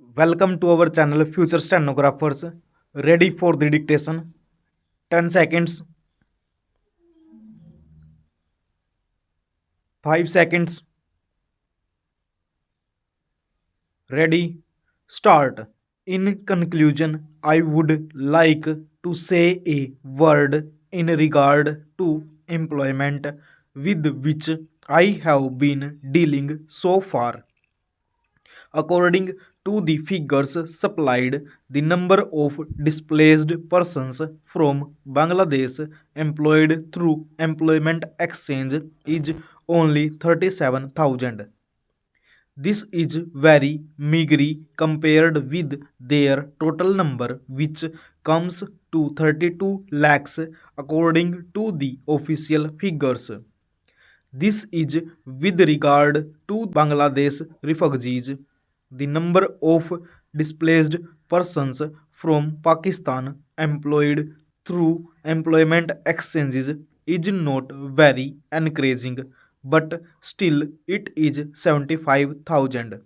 Welcome to our channel Future Stenographers. Ready for the dictation? 10 seconds, 5 seconds. Ready? Start. In conclusion, I would like to say a word in regard to employment with which I have been dealing so far. According to the figures supplied, the number of displaced persons from Bangladesh employed through employment exchange is only 37,000. This is very meagre compared with their total number, which comes to 32 lakhs according to the official figures. This is with regard to Bangladesh refugees. The number of displaced persons from Pakistan employed through employment exchanges is not very encouraging, but still it is 75,000.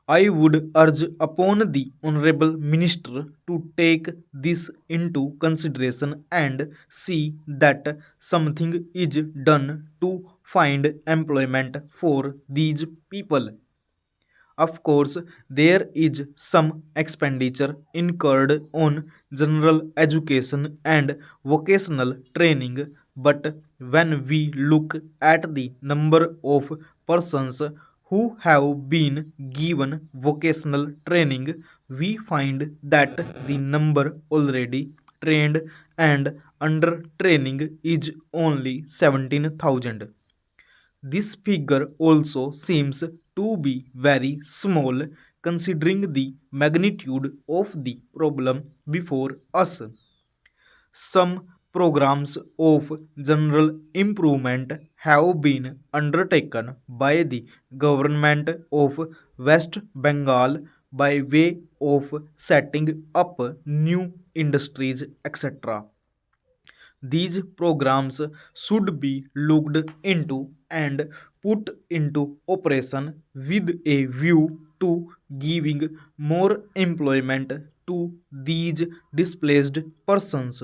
I would urge upon the Honorable Minister to take this into consideration and see that something is done to find employment for these people. Of course, there is some expenditure incurred on general education and vocational training, but when we look at the number of persons who have been given vocational training, we find that the number already trained and under training is only 17,000. This figure also seems to be very small considering the magnitude of the problem before us. Some programs of general improvement have been undertaken by the government of West Bengal by way of setting up new industries, etc. These programs should be looked into and put into operation with a view to giving more employment to these displaced persons.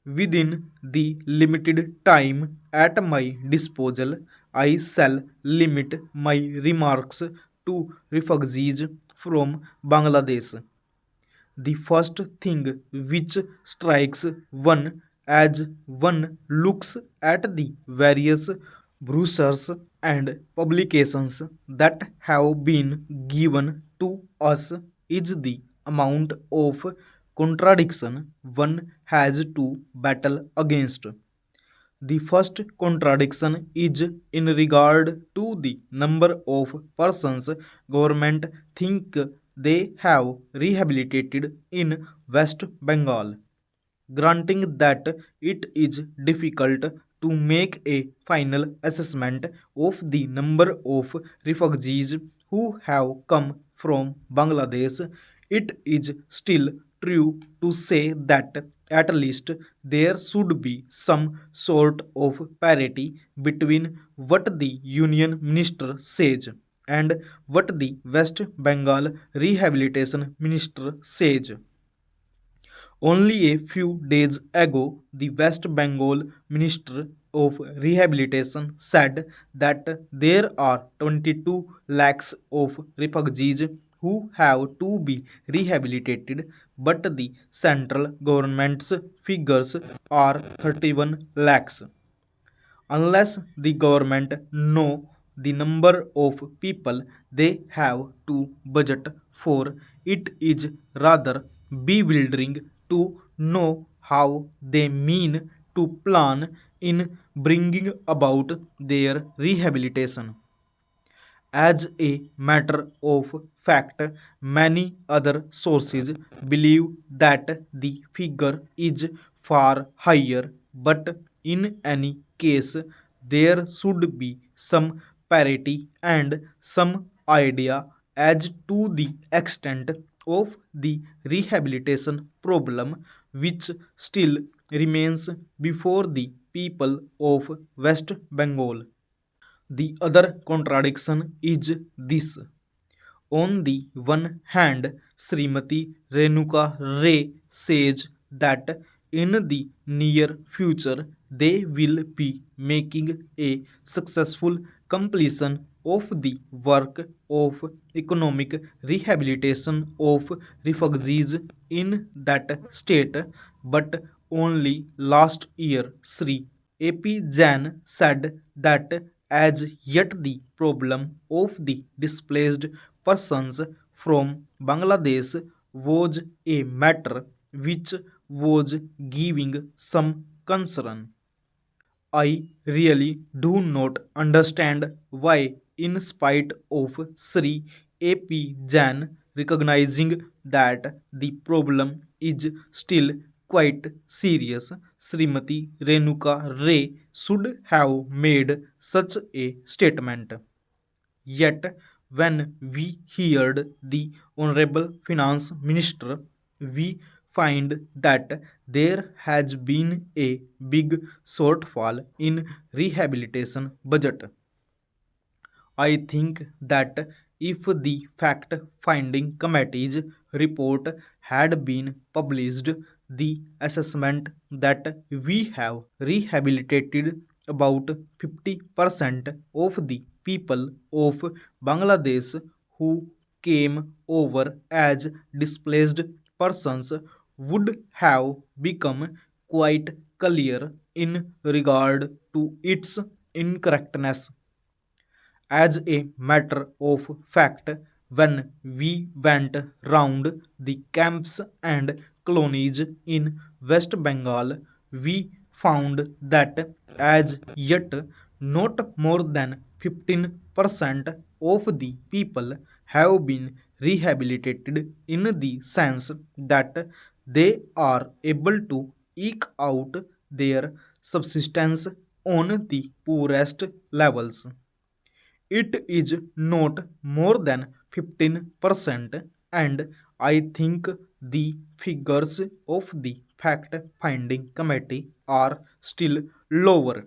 Within the limited time at my disposal, I shall limit my remarks to refugees from Bangladesh. The first thing which strikes one as one looks at the various brochures and publications that have been given to us is the amount of contradiction one has to battle against. The first contradiction is in regard to the number of persons government think they have rehabilitated in West Bengal. Granting that it is difficult to make a final assessment of the number of refugees who have come from Bangladesh, it is still true to say that at least there should be some sort of parity between what the Union Minister says and what the West Bengal Rehabilitation Minister says. Only a few days ago, the West Bengal Minister of Rehabilitation said that there are 22 lakhs of refugees who have to be rehabilitated, but the central government's figures are 31 lakhs. Unless the government know the number of people they have to budget for, it is rather bewildering to know how they mean to plan in bringing about their rehabilitation. As a matter of fact, many other sources believe that the figure is far higher, but in any case, there should be some parity and some idea as to the extent of the rehabilitation problem which still remains before the people of West Bengal. The other contradiction is this. On the one hand, Srimati Renuka Ray says that in the near future they will be making a successful completion of the work of economic rehabilitation of refugees in that state, but only last year Sri AP Jain said that as yet the problem of the displaced persons from Bangladesh was a matter which was giving some concern. I really do not understand why, in spite of Sri A.P. Jain recognizing that the problem is still quite serious, Srimati Renuka Ray should have made such a statement. Yet, when we heard the Honorable Finance Minister, we find that there has been a big shortfall in rehabilitation budget. I think that if the fact finding committee's report had been published, the assessment that we have rehabilitated about 50% of the people of Bangladesh who came over as displaced persons would have become quite clear in regard to its incorrectness. As a matter of fact, when we went round the camps and colonies in West Bengal, we found that as yet not more than 15% of the people have been rehabilitated in the sense that they are able to eke out their subsistence on the poorest levels. It is not more than 15%, and I think the figures of the fact finding committee are still lower.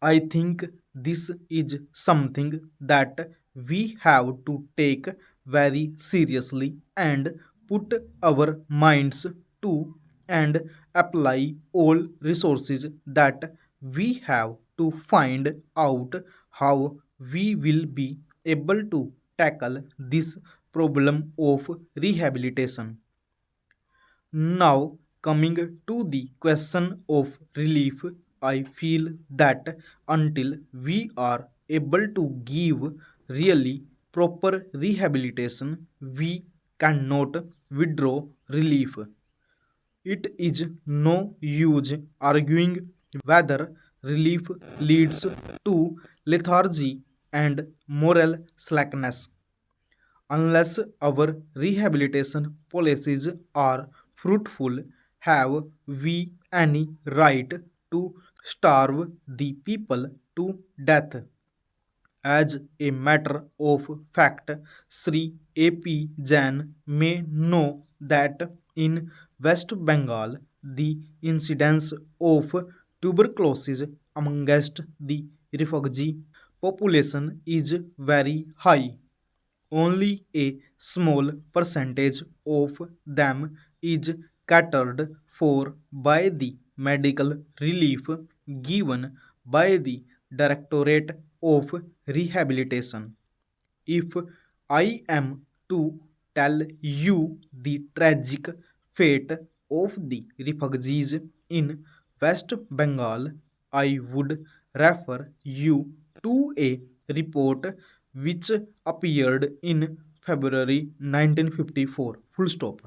I think this is something that we have to take very seriously and put our minds to and apply all resources that we have to find out how we will be able to tackle this problem of rehabilitation. Now, coming to the question of relief, I feel that until we are able to give really proper rehabilitation, we cannot withdraw relief. It is no use arguing whether relief leads to lethargy and moral slackness. Unless our rehabilitation policies are fruitful, have we any right to starve the people to death? As a matter of fact, Sri A.P. Jain may know that in West Bengal the incidence of tuberculosis amongst the refugee population is very high. Only a small percentage of them is catered for by the medical relief given by the Directorate of Rehabilitation. If I am to tell you the tragic fate of the refugees in West Bengal, I would refer you to a report which appeared in February 1954. Full stop.